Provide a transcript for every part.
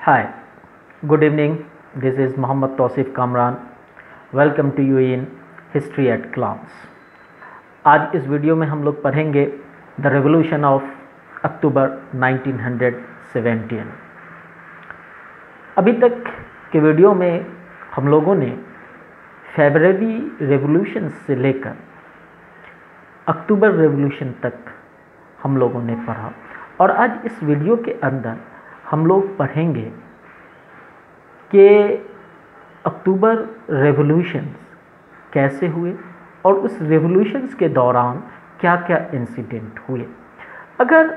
Hi, good evening. This is Mohammad Tausif Kamran. Welcome to you in History at Glance. आज इस video में हम लोग पढ़ेंगे द रेवोल्यूशन ऑफ अक्टूबर 1917। अभी तक के वीडियो में हम लोगों ने फरवरी रेवोल्यूशन से लेकर अक्टूबर रेवोल्यूशन तक हम लोगों ने पढ़ा और आज इस वीडियो के अंदर हम लोग पढ़ेंगे कि अक्टूबर रेवोल्यूशंस कैसे हुए और उस रेवोल्यूशंस के दौरान क्या क्या इंसिडेंट हुए। अगर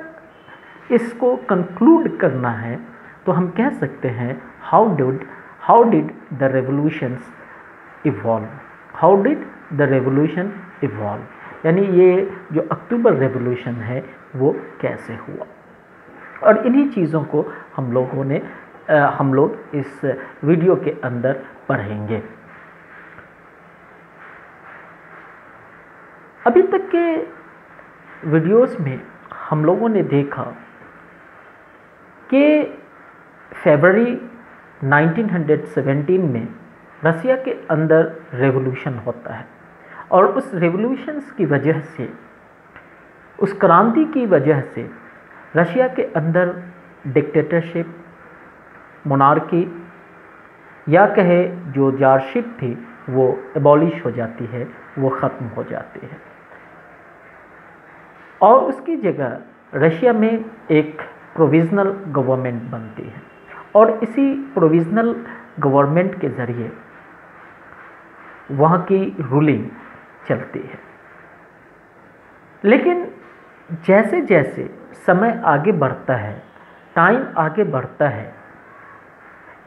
इसको कंक्लूड करना है तो हम कह सकते हैं how did the revolutions evolve, how did the revolution evolve, यानी ये जो अक्टूबर रेवोल्यूशन है वो कैसे हुआ। और इन्हीं चीज़ों को हम लोग इस वीडियो के अंदर पढ़ेंगे। अभी तक के वीडियोस में हम लोगों ने देखा कि फरवरी 1917 में रसिया के अंदर रेवोल्यूशन होता है और उस रेवोल्यूशंस की वजह से, उस क्रांति की वजह से रशिया के अंदर डिक्टेटरशिप, मोनार्की या कहे जो जारशिप थी वो एबॉलिश हो जाती है, वो ख़त्म हो जाती है और उसकी जगह रशिया में एक प्रोविज़नल गवर्नमेंट बनती है और इसी प्रोविज़नल गवर्नमेंट के ज़रिए वहाँ की रूलिंग चलती है। लेकिन जैसे जैसे समय आगे बढ़ता है, टाइम आगे बढ़ता है,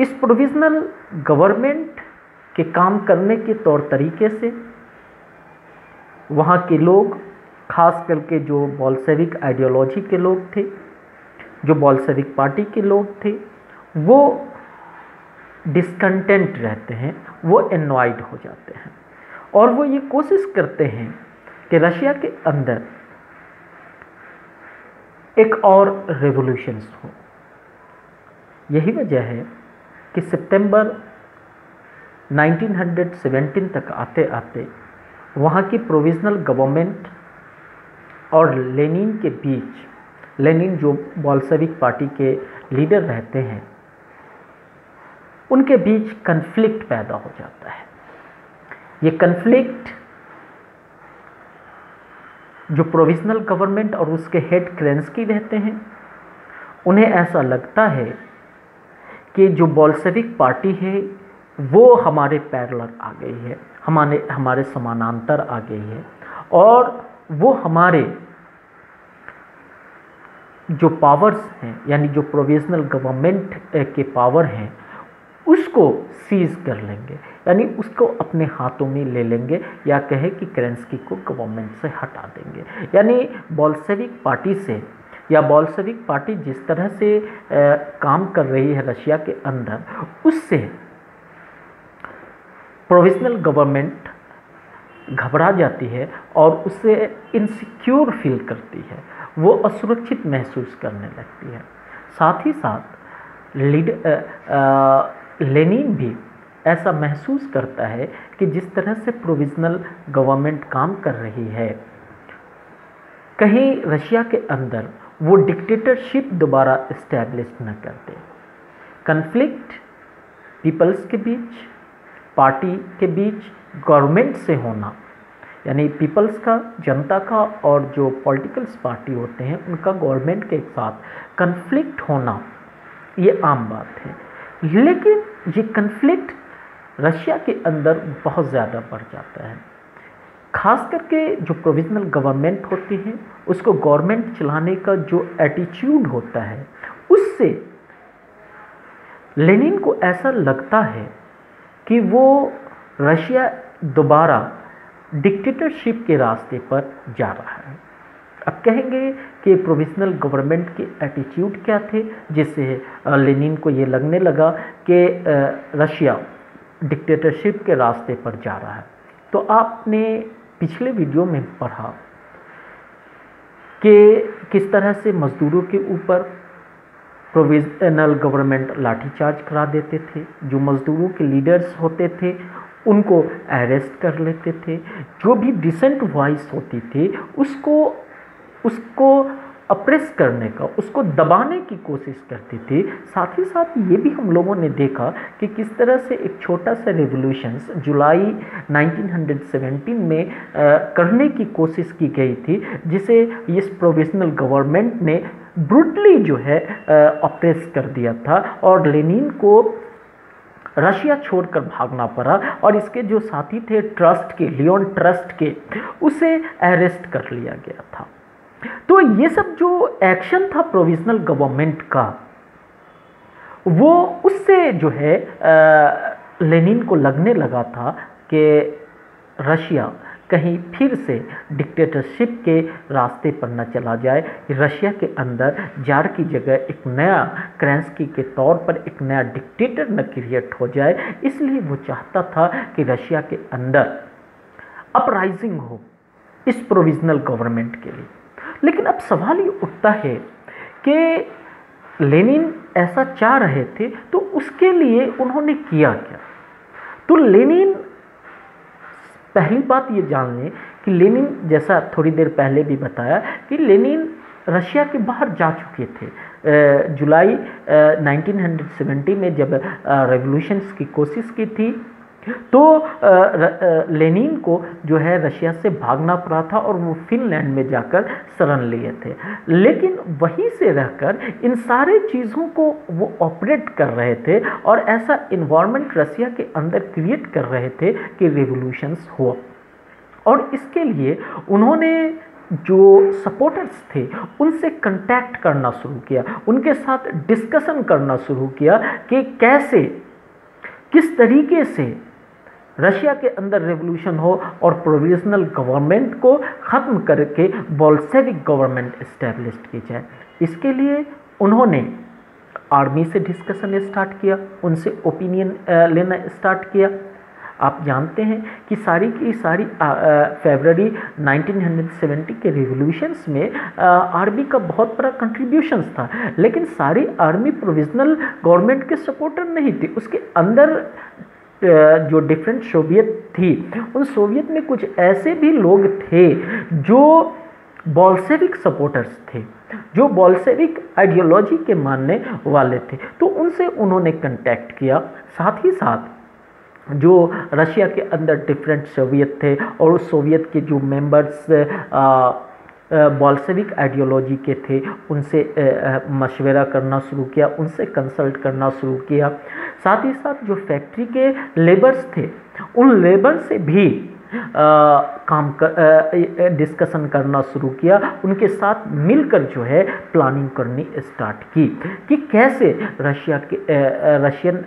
इस प्रोविज़नल गवर्नमेंट के काम करने के तौर तरीके से वहाँ के लोग, खास करके जो बोल्शेविक आइडियोलॉजी के लोग थे, जो बोल्शेविक पार्टी के लोग थे, वो डिस्कंटेंट रहते हैं, वो एनॉयड हो जाते हैं और वो ये कोशिश करते हैं कि रशिया के अंदर एक और रेवोल्यूशंस हो। यही वजह है कि सितंबर 1917 तक आते आते वहाँ की प्रोविज़नल गवर्नमेंट और लेनिन के बीच, लेनिन जो बोल्शेविक पार्टी के लीडर रहते हैं, उनके बीच कन्फ्लिक्ट पैदा हो जाता है। ये कन्फ्लिक्ट जो प्रोविज़नल गवर्नमेंट और उसके हेड केरेंस्की रहते हैं, उन्हें ऐसा लगता है कि जो बोल्शेविक पार्टी है वो हमारे पैरेलल आ गई है, हमारे समानांतर आ गई है और वो हमारे जो पावर्स हैं, यानी जो प्रोविज़नल गवर्नमेंट के पावर हैं, उसको सीज कर लेंगे, यानी उसको अपने हाथों में ले लेंगे या कहे कि केरेंस्की को गवर्नमेंट से हटा देंगे। यानी बोल्शेविक पार्टी से, या बोल्शेविक पार्टी जिस तरह से काम कर रही है रशिया के अंदर, उससे प्रोविज़नल गवर्नमेंट घबरा जाती है और उससे इनसिक्योर फील करती है, वो असुरक्षित महसूस करने लगती है। साथ ही साथ लेनिन भी ऐसा महसूस करता है कि जिस तरह से प्रोविज़नल गवर्नमेंट काम कर रही है, कहीं रशिया के अंदर वो डिक्टेटरशिप दोबारा इस्टेब्लिश न कर दे। कन्फ्लिक्ट पीपल्स के बीच, पार्टी के बीच, गवर्नमेंट से होना, यानी पीपल्स का, जनता का, और जो पॉलिटिकल्स पार्टी होते हैं उनका गवर्नमेंट के साथ कन्फ्लिक्ट होना, ये आम बात है। लेकिन ये कन्फ्लिक्ट रशिया के अंदर बहुत ज़्यादा बढ़ जाता है। खास करके जो प्रोविज़नल गवर्नमेंट होती है, उसको गवर्नमेंट चलाने का जो एटीट्यूड होता है, उससे लेनिन को ऐसा लगता है कि वो रशिया दोबारा डिक्टेटरशिप के रास्ते पर जा रहा है। अब कहेंगे कि प्रोविज़नल गवर्नमेंट के एटीट्यूड क्या थे जिससे लेनिन को ये लगने लगा कि रशिया डिक्टेटरशिप के रास्ते पर जा रहा है। तो आपने पिछले वीडियो में पढ़ा कि किस तरह से मज़दूरों के ऊपर प्रोविजनल गवर्नमेंट लाठीचार्ज करा देते थे, जो मज़दूरों के लीडर्स होते थे उनको अरेस्ट कर लेते थे, जो भी डिसेंट वॉइस होती थी उसको अप्रेस करने का, उसको दबाने की कोशिश करती थी। साथ ही साथ ये भी हम लोगों ने देखा कि किस तरह से एक छोटा सा रेवोल्यूशंस जुलाई 1917 में करने की कोशिश की गई थी, जिसे इस प्रोविजनल गवर्नमेंट ने ब्रूटली जो है अप्रेस कर दिया था और लेनिन को रशिया छोड़कर भागना पड़ा और इसके जो साथी थे ट्रस्ट के, लियोन ट्रस्ट के, उसे अरेस्ट कर लिया गया था। तो ये सब जो एक्शन था प्रोविजनल गवर्नमेंट का, वो उससे जो है लेनिन को लगने लगा था कि रशिया कहीं फिर से डिक्टेटरशिप के रास्ते पर न चला जाए, रशिया के अंदर जार की जगह एक नया क्रेंस्की के तौर पर एक नया डिक्टेटर न क्रिएट हो जाए। इसलिए वो चाहता था कि रशिया के अंदर अपराइजिंग हो इस प्रोविजनल गवर्नमेंट के लिए। लेकिन अब सवाल ये उठता है कि लेनिन ऐसा चाह रहे थे तो उसके लिए उन्होंने किया क्या। तो लेनिन, पहली बात ये जान लें कि लेनिन, जैसा थोड़ी देर पहले भी बताया कि लेनिन रशिया के बाहर जा चुके थे। जुलाई 1970 में जब रेवोल्यूशंस की कोशिश की थी तो लेनिन को जो है रशिया से भागना पड़ा था और वो फिनलैंड में जाकर शरण लिए थे। लेकिन वहीं से रहकर इन सारे चीज़ों को वो ऑपरेट कर रहे थे और ऐसा इन्वायरमेंट रशिया के अंदर क्रिएट कर रहे थे कि रेवोल्यूशंस हुआ। और इसके लिए उन्होंने जो सपोर्टर्स थे उनसे कांटेक्ट करना शुरू किया, उनके साथ डिस्कशन करना शुरू किया कि कैसे, किस तरीके से रशिया के अंदर रेवोल्यूशन हो और प्रोविजनल गवर्नमेंट को ख़त्म करके बोल्शेविक गवर्नमेंट इस्टेब्लिश की जाए। इसके लिए उन्होंने आर्मी से डिस्कशन स्टार्ट किया, उनसे ओपिनियन लेना स्टार्ट किया। आप जानते हैं कि सारी की सारी फरवरी 1970 के रिवोल्यूशंस में आर्मी का बहुत बड़ा कंट्रीब्यूशंस था, लेकिन सारी आर्मी प्रोविजनल गवर्नमेंट के सपोर्टर नहीं थी। उसके अंदर जो डिफरेंट सोवियत थी, उन सोवियत में कुछ ऐसे भी लोग थे जो बोल्शेविक सपोर्टर्स थे, जो बोल्शेविक आइडियोलॉजी के मानने वाले थे। तो उनसे उन्होंने कांटेक्ट किया। साथ ही साथ जो रशिया के अंदर डिफरेंट सोवियत थे और उस सोवियत के जो मेंबर्स बोल्शेविक आइडियोलॉजी के थे, उनसे मशवरा करना शुरू किया, उनसे कंसल्ट करना शुरू किया। साथ ही साथ जो फैक्ट्री के लेबर्स थे, उन लेबर से भी डिस्कशन करना शुरू किया, उनके साथ मिलकर जो है प्लानिंग करनी स्टार्ट की कि कैसे रशियन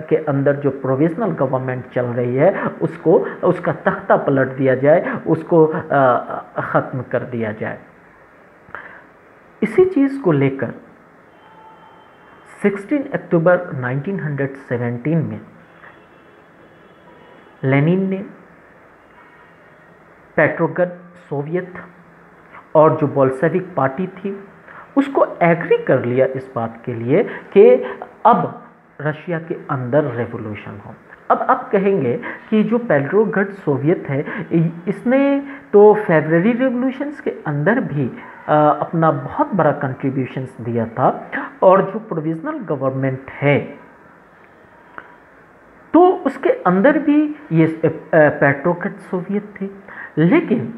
के अंदर जो प्रोविजनल गवर्नमेंट चल रही है उसका तख्ता पलट दिया जाए, उसको ख़त्म कर दिया जाए। इसी चीज़ को लेकर 16 अक्टूबर 1917 में लेनिन ने पेट्रोग्राड सोवियत और जो बोल्शेविक पार्टी थी उसको एग्री कर लिया इस बात के लिए कि अब रशिया के अंदर रेवोल्यूशन हो। अब आप कहेंगे कि जो पेट्रोग्राड सोवियत है, इसने तो फरवरी रेवोल्यूशंस के अंदर भी अपना बहुत बड़ा कंट्रीब्यूशंस दिया था और जो प्रोविजनल गवर्नमेंट है तो उसके अंदर भी ये पेट्रोग्राड सोवियत थे। लेकिन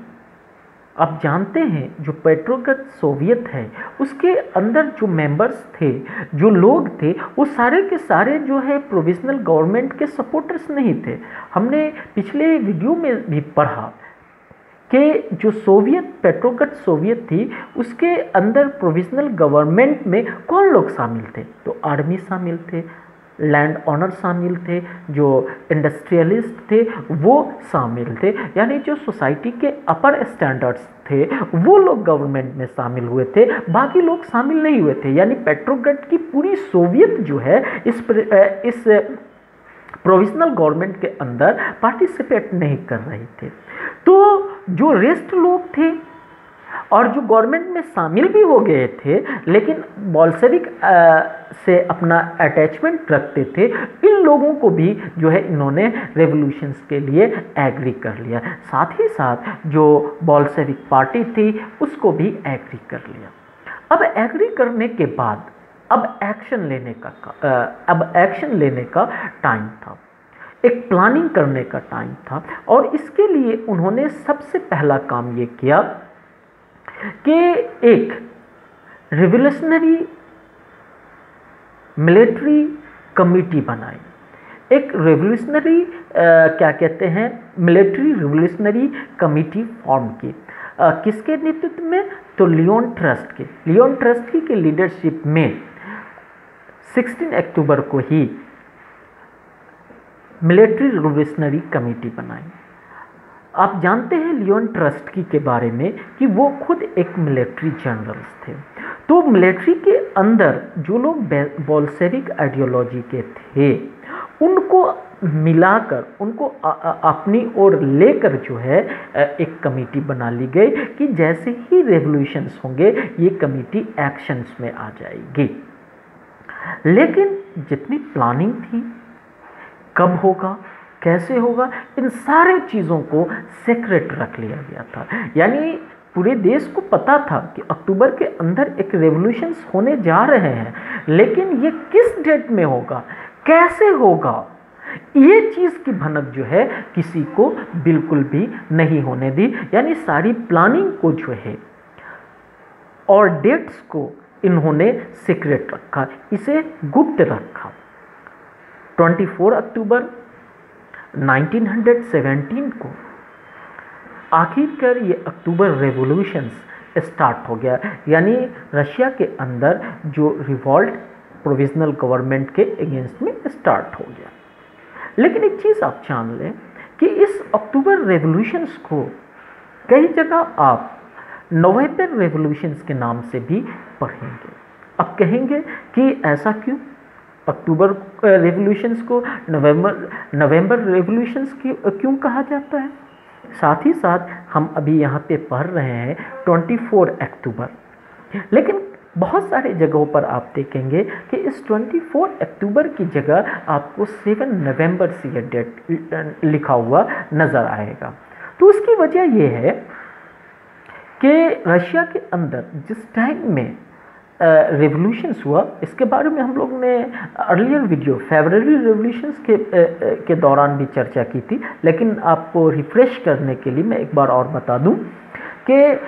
आप जानते हैं जो पेट्रोग्राड सोवियत है उसके अंदर जो मेंबर्स थे, जो लोग थे, वो सारे के सारे जो है प्रोविजनल गवर्नमेंट के सपोर्टर्स नहीं थे। हमने पिछले वीडियो में भी पढ़ा कि जो सोवियत पेट्रोग्राड सोवियत थी उसके अंदर प्रोविजनल गवर्नमेंट में कौन लोग शामिल थे, तो आर्मी शामिल थे, लैंड ऑनर शामिल थे, जो इंडस्ट्रियलिस्ट थे वो शामिल थे, यानी जो सोसाइटी के अपर स्टैंडर्ड्स थे वो लोग गवर्नमेंट में शामिल हुए थे, बाकी लोग शामिल नहीं हुए थे। यानी पेट्रोग्राड की पूरी सोवियत जो है इस प्रोविजनल गवर्नमेंट के अंदर पार्टिसिपेट नहीं कर रहे थे। तो जो रेस्ट लोग थे और जो गवर्नमेंट में शामिल भी हो गए थे लेकिन बोल्शेविक से अपना अटैचमेंट रखते थे, इन लोगों को भी जो है इन्होंने रेवोल्यूशंस के लिए एग्री कर लिया। साथ ही साथ जो बोल्शेविक पार्टी थी उसको भी एग्री कर लिया। अब एग्री करने के बाद अब एक्शन लेने का टाइम था, एक प्लानिंग करने का टाइम था। और इसके लिए उन्होंने सबसे पहला काम ये किया कि एक रिवोल्यूशनरी मिलिट्री कमेटी बनाई, एक रिवोल्यूशनरी क्या कहते हैं मिलिट्री रिवोल्यूशनरी कमेटी फॉर्म की। किसके नेतृत्व में? तो लियोन ट्रस्की के लीडरशिप में 16 अक्टूबर को ही मिलिट्री रिवोल्यूशनरी कमेटी बनाई। आप जानते हैं लियोन ट्रस्की के बारे में कि वो खुद एक मिलिट्री जनरल्स थे। तो मिलिट्री के अंदर जो लोग बोल्शेविक आइडियोलॉजी के थे उनको मिलाकर, उनको अपनी ओर लेकर जो है एक कमेटी बना ली गई कि जैसे ही रेवोल्यूशंस होंगे ये कमेटी एक्शंस में आ जाएगी। लेकिन जितनी प्लानिंग थी, कब होगा, कैसे होगा, इन सारे चीज़ों को सीक्रेट रख लिया गया था। यानी पूरे देश को पता था कि अक्टूबर के अंदर एक रेवोल्यूशंस होने जा रहे हैं, लेकिन ये किस डेट में होगा, कैसे होगा, ये चीज़ की भनक जो है किसी को बिल्कुल भी नहीं होने दी। यानी सारी प्लानिंग को जो है और डेट्स को इन्होंने सीक्रेट रखा, इसे गुप्त रखा। 24 अक्टूबर 1917 को आखिरकार ये अक्टूबर रेवोल्यूशंस स्टार्ट हो गया। यानी रशिया के अंदर जो रिवॉल्ट प्रोविजनल गवर्नमेंट के अगेंस्ट में स्टार्ट हो गया। लेकिन एक चीज़ आप जान लें कि इस अक्टूबर रेवोल्यूशंस को कई जगह आप नवंबर रेवोल्यूशंस के नाम से भी पढ़ेंगे। अब कहेंगे कि ऐसा क्यों, अक्टूबर रेवोल्यूशंस को नवंबर रेवोल्यूशंस क्यों कहा जाता है? साथ ही साथ हम अभी यहाँ पे पढ़ रहे हैं 24 अक्टूबर, लेकिन बहुत सारे जगहों पर आप देखेंगे कि इस 24 अक्टूबर की जगह आपको 7 नवंबर से यह डेट लिखा हुआ नज़र आएगा। तो उसकी वजह यह है कि रशिया के अंदर जिस टाइम में रेवोल्यूशंस हुआ, इसके बारे में हम लोग ने अर्लियर वीडियो फरवरी रेवोल्यूशंस के दौरान भी चर्चा की थी, लेकिन आपको रिफ्रेश करने के लिए मैं एक बार और बता दूं कि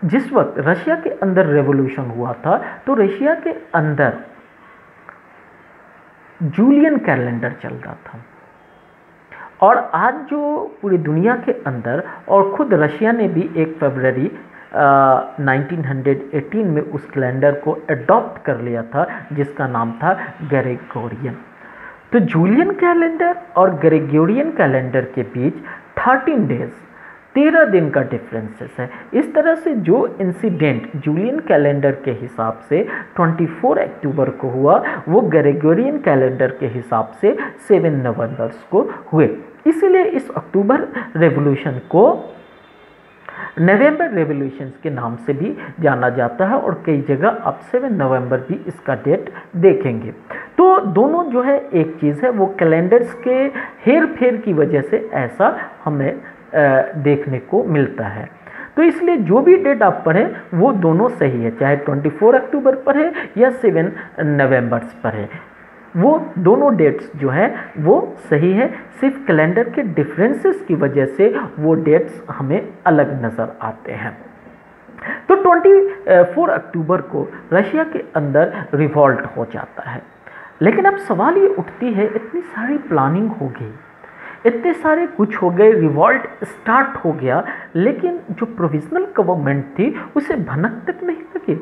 जिस वक्त रशिया के अंदर रेवोल्यूशन हुआ था तो रशिया के अंदर जूलियन कैलेंडर चल रहा था। और आज जो पूरी दुनिया के अंदर, और खुद रशिया ने भी 1 फरवरी 1918 में उस कैलेंडर को अडॉप्ट कर लिया था जिसका नाम था ग्रेगोरियन। तो जूलियन कैलेंडर और ग्रेगोरियन कैलेंडर के बीच 13 डेज 13 दिन का डिफरेंसेस है। इस तरह से जो इंसिडेंट जूलियन कैलेंडर के हिसाब से 24 अक्टूबर को हुआ वो ग्रेगोरियन कैलेंडर के हिसाब से 7 नवंबर को हुए। इसीलिए इस अक्टूबर रेवोल्यूशन को नवंबर रेवोल्यूशंस के नाम से भी जाना जाता है और कई जगह आप 7 नवंबर भी इसका डेट देखेंगे। तो दोनों जो है एक चीज़ है, वो कैलेंडर्स के हेर फेर की वजह से ऐसा हमें देखने को मिलता है। तो इसलिए जो भी डेट आप पढ़ें वो दोनों सही है, चाहे 24 अक्टूबर पर है या 7 नवंबर पर है, वो दोनों डेट्स जो हैं वो सही है। सिर्फ कैलेंडर के डिफरेंसेस की वजह से वो डेट्स हमें अलग नज़र आते हैं। तो 24 अक्टूबर को रशिया के अंदर रिवॉल्ट हो जाता है। लेकिन अब सवाल ये उठती है, इतनी सारी प्लानिंग हो गई, इतने सारे कुछ हो गए, रिवॉल्ट स्टार्ट हो गया, लेकिन जो प्रोविजनल गवर्नमेंट थी उसे भनक तक नहीं लगी,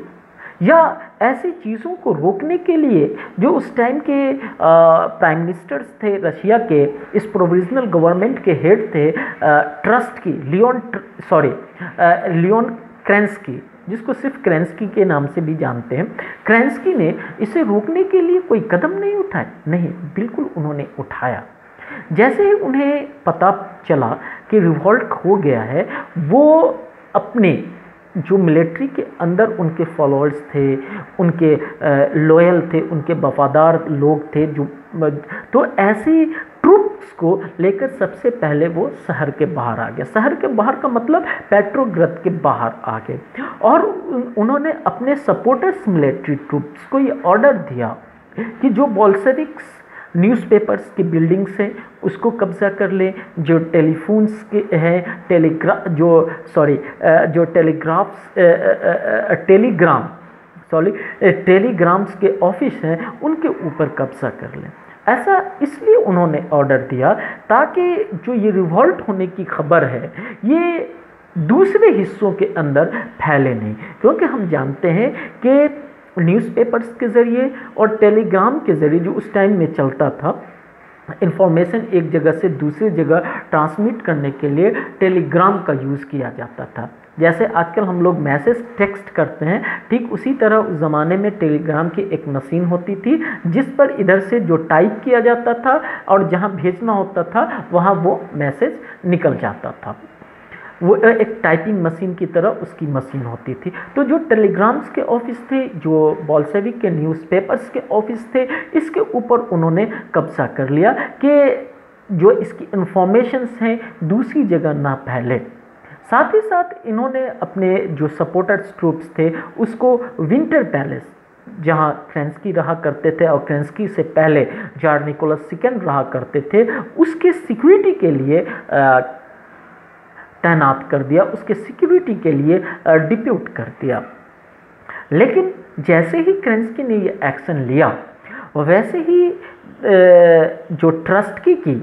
या ऐसी चीज़ों को रोकने के लिए जो उस टाइम के प्राइम मिनिस्टर्स थे रशिया के, इस प्रोविजनल गवर्नमेंट के हेड थे लियोन क्रेंस्की, जिसको सिर्फ क्रेंस्की के नाम से भी जानते हैं। क्रेंस्की ने इसे रोकने के लिए कोई कदम नहीं उठाए, नहीं, बिल्कुल उन्होंने उठाया। जैसे ही उन्हें पता चला कि रिवॉल्ट हो गया है, वो अपने जो मिलिट्री के अंदर उनके फॉलोअर्स थे, उनके लॉयल थे, उनके वफादार लोग थे, जो तो ऐसी ट्रूप्स को लेकर सबसे पहले वो शहर के बाहर आ गया। शहर के बाहर का मतलब पेट्रोग्राद के बाहर आ गए और उन्होंने अपने सपोर्टर्स मिलिट्री ट्रूप्स को ये ऑर्डर दिया कि जो बोल्शेविक्स न्यूज़पेपर्स की बिल्डिंग्स हैं उसको कब्जा कर ले, जो टेलीफोन्स के हैं टेलीग्राम्स के ऑफिस हैं उनके ऊपर कब्जा कर ले। ऐसा इसलिए उन्होंने ऑर्डर दिया ताकि जो ये रिवॉल्ट होने की खबर है ये दूसरे हिस्सों के अंदर फैले नहीं, क्योंकि हम जानते हैं कि न्यूज़पेपर्स के ज़रिए और टेलीग्राम के ज़रिए जो उस टाइम में चलता था, इंफॉर्मेशन एक जगह से दूसरी जगह ट्रांसमिट करने के लिए टेलीग्राम का यूज़ किया जाता था। जैसे आजकल हम लोग मैसेज टेक्स्ट करते हैं, ठीक उसी तरह उस ज़माने में टेलीग्राम की एक मशीन होती थी जिस पर इधर से जो टाइप किया जाता था और जहां भेजना होता था वहां वो मैसेज निकल जाता था। वो एक टाइपिंग मशीन की तरह उसकी मशीन होती थी। तो जो टेलीग्राम्स के ऑफिस थे, जो बोल्शेविक के न्यूज़पेपर्स के ऑफिस थे, इसके ऊपर उन्होंने कब्जा कर लिया कि जो इसकी इंफॉर्मेशंस हैं दूसरी जगह ना फैले। साथ ही साथ इन्होंने अपने जो सपोर्टर्स ट्रूप्स थे उसको विंटर पैलेस, जहां क्रेंस्की रहा करते थे और क्रेंस्की से पहले जार निकोलस सेकंड रहा करते थे, उसके सिक्योरिटी के लिए तैनात कर दिया, उसके सिक्योरिटी के लिए डिप्यूट कर दिया। लेकिन जैसे ही क्रेंस्की ने ये एक्शन लिया वैसे ही जो ट्रस्टकी की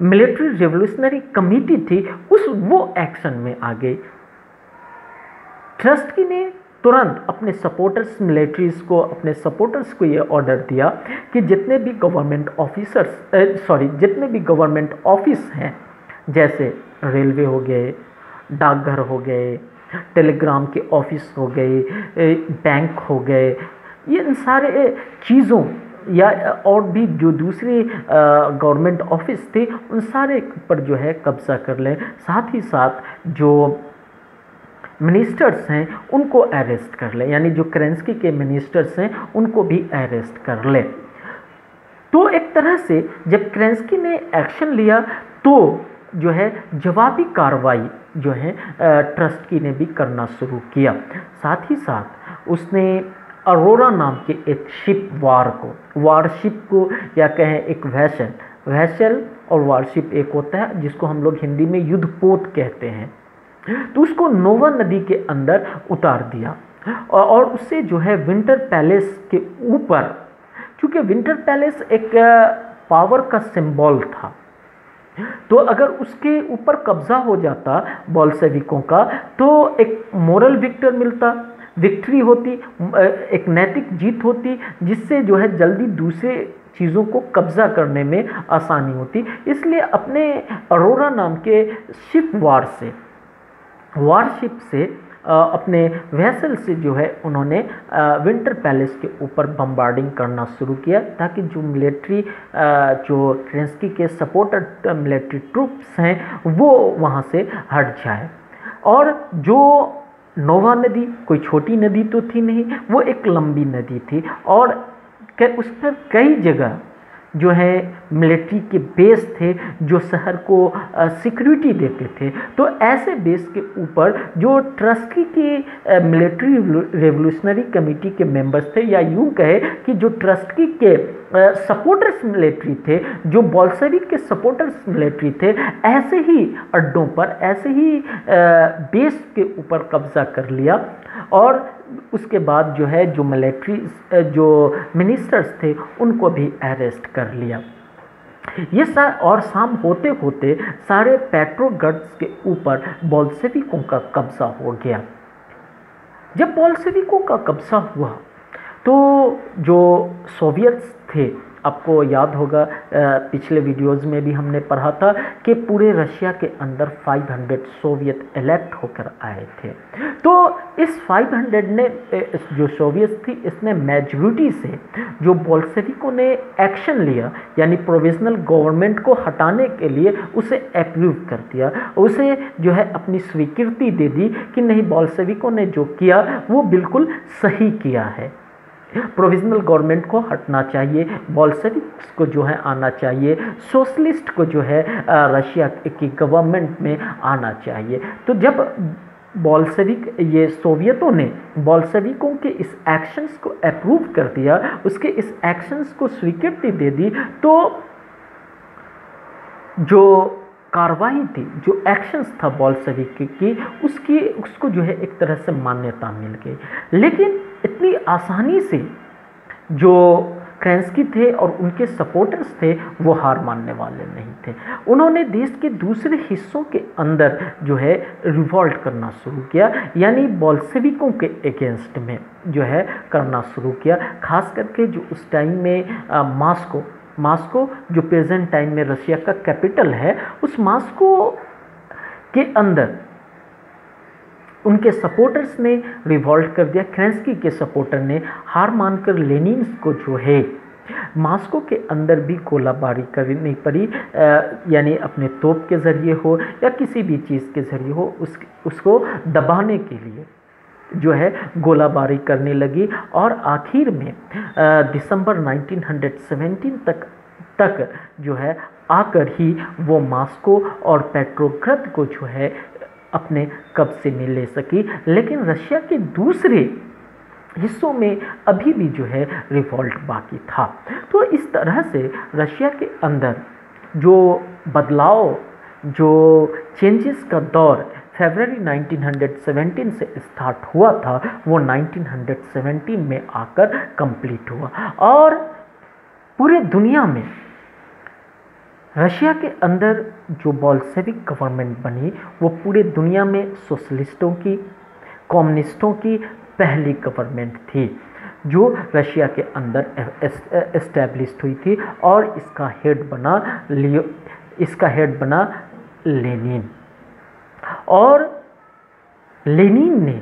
मिलिट्री रिवोल्यूशनरी कमेटी थी वो एक्शन में आ गई। ट्रस्टकी ने तुरंत अपने सपोर्टर्स मिलिट्रीज को, अपने सपोर्टर्स को ये ऑर्डर दिया कि जितने भी गवर्नमेंट ऑफिस हैं, जैसे रेलवे हो गए, डाकघर हो गए, टेलीग्राम के ऑफिस हो गए, बैंक हो गए, ये इन सारे चीज़ों या और भी जो दूसरे गवर्नमेंट ऑफिस थे उन सारे पर जो है कब्जा कर लें। साथ ही साथ जो मिनिस्टर्स हैं उनको अरेस्ट कर लें, यानी जो क्रेंस्की के मिनिस्टर्स हैं उनको भी अरेस्ट कर लें। तो एक तरह से जब क्रेंस्की ने एक्शन लिया तो जो है जवाबी कार्रवाई जो है ट्रस्टकी ने भी करना शुरू किया। साथ ही साथ उसने अरोरा नाम के एक वारशिप को या कहें एक वैसल और वारशिप एक होता है जिसको हम लोग हिंदी में युद्धपोत कहते हैं, तो उसको नोवा नदी के अंदर उतार दिया और उससे जो है विंटर पैलेस के ऊपर, चूँकि विंटर पैलेस एक पावर का सिंबल था, तो अगर उसके ऊपर कब्जा हो जाता बोल्शेविकों का तो एक मोरल विक्ट्री होती, एक नैतिक जीत होती, जिससे जो है जल्दी दूसरे चीज़ों को कब्जा करने में आसानी होती। इसलिए अपने अरोरा नाम के वारशिप से अपने वेसल से जो है उन्होंने विंटर पैलेस के ऊपर बम्बार्डिंग करना शुरू किया ताकि जो मिलिट्री जो क्रेंस्की के सपोर्टर मिलिट्री ट्रूप्स हैं वो वहाँ से हट जाए। और जो नोवा नदी कोई छोटी नदी तो थी नहीं, वो एक लंबी नदी थी और उस पर कई जगह जो है मिलिट्री के बेस थे जो शहर को सिक्योरिटी देते थे। तो ऐसे बेस के ऊपर जो ट्रस्टकी की मिलिट्री रेवोल्यूशनरी कमेटी के मेंबर्स थे, या यूँ कहे कि जो ट्रस्टकी के सपोर्टर्स मिलिट्री थे, जो बोल्शेविक के सपोर्टर्स मिलिट्री थे, ऐसे ही अड्डों पर, ऐसे ही बेस के ऊपर कब्जा कर लिया। और उसके बाद जो है जो मिलिट्री जो मिनिस्टर्स थे उनको भी अरेस्ट कर लिया। ये और शाम होते होते सारे पेट्रोग्राद के ऊपर बोल्शेविकों का कब्जा हो गया। जब बोल्शेविकों का कब्जा हुआ तो जो सोवियट्स थे आपको याद होगा पिछले वीडियोज़ में भी हमने पढ़ा था कि पूरे रशिया के अंदर 500 सोवियत इलेक्ट होकर आए थे। तो इस 500 ने जो सोवियत थी इसने मेजॉरिटी से जो बोल्शेविकों ने एक्शन लिया, यानी प्रोविजनल गवर्नमेंट को हटाने के लिए उसे अप्रूव कर दिया, उसे जो है अपनी स्वीकृति दे दी कि नहीं, बोल्शेविकों ने जो किया वो बिल्कुल सही किया है, प्रोविजनल गवर्नमेंट को हटना चाहिए, बोल्शेविक्स को जो है आना चाहिए, सोशलिस्ट को जो है रशिया की गवर्नमेंट में आना चाहिए। तो जब बोल्शेविक ये सोवियतों ने बोल्शेविकों के इस एक्शंस को अप्रूव कर दिया, उसके इस एक्शंस को स्वीकृति दे दी, तो जो कार्रवाई थी, जो एक्शंस था बोल्शेविक की, उसको जो है एक तरह से मान्यता मिल गई। लेकिन इतनी आसानी से जो केरेंस्की थे और उनके सपोर्टर्स थे वो हार मानने वाले नहीं थे। उन्होंने देश के दूसरे हिस्सों के अंदर जो है रिवॉल्ट करना शुरू किया, यानी बोल्शेविकों के अगेंस्ट में जो है करना शुरू किया। खास करके जो उस टाइम में मॉस्को जो प्रेजेंट टाइम में रशिया का कैपिटल है, उस मॉस्को के अंदर उनके सपोर्टर्स ने रिवॉल्ट कर दिया। केरेंस्की के सपोर्टर ने हार मानकर लेनिन को जो है मॉस्को के अंदर भी गोलाबारी करनी पड़ी, यानी अपने तोप के ज़रिए हो या किसी भी चीज़ के ज़रिए हो, उसको दबाने के लिए जो है गोलाबारी करने लगी। और आखिर में दिसंबर 1917 तक जो है आकर ही वो मॉस्को और पेट्रोग्राद को जो है अपने कब्जे में ले सकी। लेकिन रशिया के दूसरे हिस्सों में अभी भी जो है रिवॉल्ट बाकी था। तो इस तरह से रशिया के अंदर जो बदलाव, जो चेंजेस का दौर फरवरी 1917 से स्टार्ट हुआ था, वो 1917 में आकर कंप्लीट हुआ। और पूरे दुनिया में रशिया के अंदर जो बोल्शेविक गवर्नमेंट बनी, वो पूरे दुनिया में सोशलिस्टों की, कम्युनिस्टों की पहली गवर्नमेंट थी जो रशिया के अंदर एस्टैब्लिश्ड हुई थी। और इसका हेड बना लेनिन। और लेनिन ने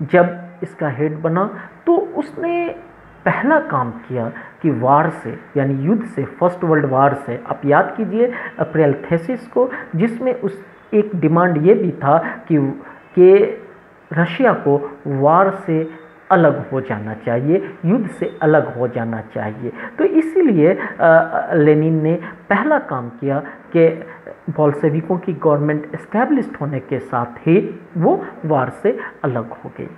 जब इसका हेड बना तो उसने पहला काम किया कि वार से, यानी युद्ध से, फर्स्ट वर्ल्ड वार से, आप याद कीजिए अप्रैल थीसिस को, जिसमें उस एक डिमांड ये भी था कि रशिया को वार से अलग हो जाना चाहिए, युद्ध से अलग हो जाना चाहिए। तो इसीलिए लेनिन ने पहला काम किया कि बोल्शेविकों की गवर्नमेंट एस्टैब्लिश्ड होने के साथ ही वो वार से अलग हो गई।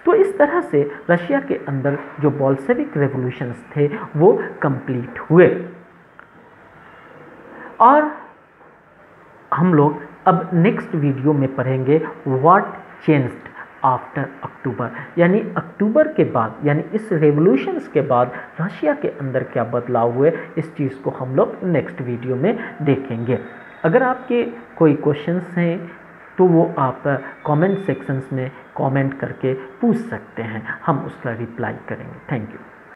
तो इस तरह से रशिया के अंदर जो बोल्शेविक रेवोल्यूशंस थे वो कंप्लीट हुए। और हम लोग अब नेक्स्ट वीडियो में पढ़ेंगे व्हाट चेंज्ड आफ्टर अक्टूबर, यानी अक्टूबर के बाद, यानी इस रेवोल्यूशंस के बाद रशिया के अंदर क्या बदलाव हुए, इस चीज़ को हम लोग नेक्स्ट वीडियो में देखेंगे। अगर आपके कोई क्वेश्चंस हैं तो वो आप कमेंट सेक्शंस में कमेंट करके पूछ सकते हैं, हम उसका रिप्लाई करेंगे। Thank you.